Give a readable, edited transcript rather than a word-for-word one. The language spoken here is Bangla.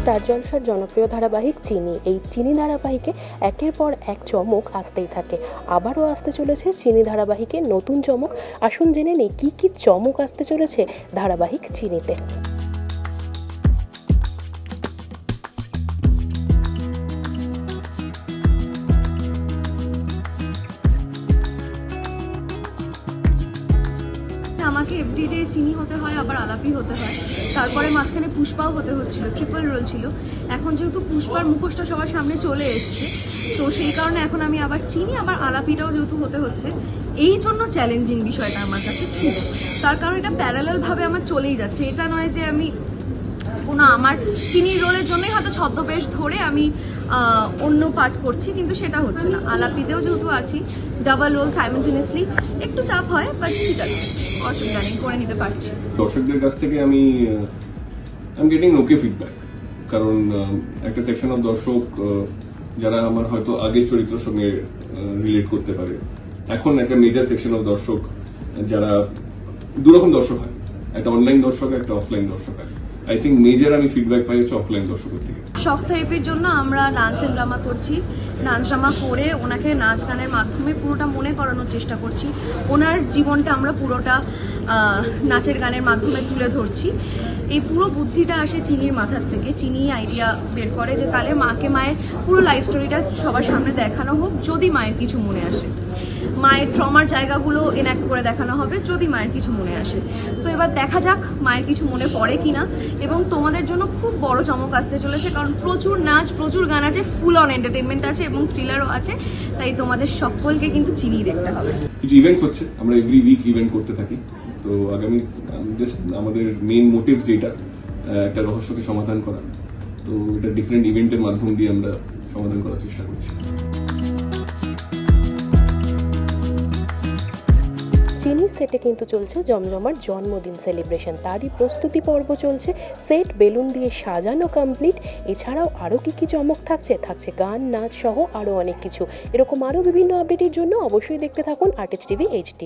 স্টার জলসার জনপ্রিয় ধারাবাহিক চিনি। এই চিনি ধারাবাহিকে একের পর এক চমক আসতেই থাকে। আবারও আসতে চলেছে চিনি ধারাবাহিকে নতুন চমক। আসুন জেনে নেই কী কী চমক আসতে চলেছে ধারাবাহিক চিনিতে। আমাকে এভরিডে চিনি হতে হয়, আবার আলাপি হতে হয়, তারপরে মাঝখানে পুষ্পাও হতে হচ্ছিল, ট্রিপল রোল ছিল। এখন যেহেতু পুষ্পার মুখোশটা সবার সামনে চলে এসছে, তো সেই কারণে এখন আমি আবার চিনি আবার আলাপিটাও যেহেতু হতে হচ্ছে, এই জন্য চ্যালেঞ্জিং বিষয়টা আমার কাছে খুব। তার কারণ এটা প্যারালালভাবে আমার চলেই যাচ্ছে। এটা নয় যে আমি কোনো আমার চিনির রোলের জন্যই হয়তো ছদ্মবেশ ধরে আমি অন্য পার্ট করছি, কিন্তু সেটা হচ্ছে না। আলাপিতেও যেহেতু আছি, ডাবল রোল সাইমultaneously, একটু চাপ হয়, বাট ঠিক আছে, অসুবিধা নেই, করে নিতে পারছি। দর্শকদের কাছ থেকে আমি গেটিং ওকে ফিডব্যাক, কারণ একটা সেকশন অফ দর্শক যারা আমার হয়তো আগের চরিত্রের সঙ্গে রিলেট করতে পারে, এখন একটা মেজর সেকশন অফ দর্শক যারা দুরকম দর্শক হয়, একটা অনলাইন দর্শক একটা অফলাইন দর্শক হয়। আই থিঙ্ক মেজর আমি ফিডব্যাক পাই হচ্ছে অফলাইন দর্শকের থেকে। শখ থেরাপির জন্য আমরা ডান্স এন্ড ড্রামা করছি। ডান্স ড্রামা করে ওনাকে নাচ গানের মাধ্যমে পুরোটা মনে করানোর চেষ্টা করছি। ওনার জীবনটা আমরা পুরোটা নাচের গানের মাধ্যমে তুলে ধরছি। এই পুরো বুদ্ধিটা আসে চিনির মাথার থেকে। চিনি আইডিয়া বের করে যে তাহলে মাকে মায়ের পুরো লাইফ স্টোরিটা সবার সামনে দেখানো হোক, যদি মায়ের কিছু মনে আসে। মায়ের ট্রমার জায়গাগুলো এনাক্ট করে দেখানো হবে যদি মায়ের কিছু মনে আসে। তো এবার দেখা যাক মায়ের কিছু মনে পড়ে কিনা। এবং তোমাদের জন্য খুব বড় চমক আসতে চলেছে, কারণ প্রচুর নাচ, প্রচুর গান আছে, ফুল অন এন্টারটেনমেন্ট আছে এবং থ্রিলারও আছে। তাই তোমাদের সকলকে কিন্তু চিনি দেখতে হবে। কিছু ইভেন্টস হচ্ছে, আমরা এভরি উইক ইভেন্ট করতে থাকি। তো আগামী জাস্ট আমাদের মেইন মোটিভ যেটা একটা রহস্যকে সমাধান করা, তো এটা ডিফারেন্ট ইভেন্টের মাধ্যম দিয়ে আমরা সমাধান করার চেষ্টা করছি। চিনি সেটে কিন্তু চলছে জমজমার জন্মদিন সেলিব্রেশন। তারই প্রস্তুতি পর্ব চলছে, সেট বেলুন দিয়ে সাজানো কমপ্লিট। এছাড়াও আরও কী কী চমক থাকছে গান, নাচ সহ আরও অনেক কিছু। এরকম আরও বিভিন্ন আপডেটের জন্য অবশ্যই দেখতে থাকুন আর্টিস্ট টিভি HD।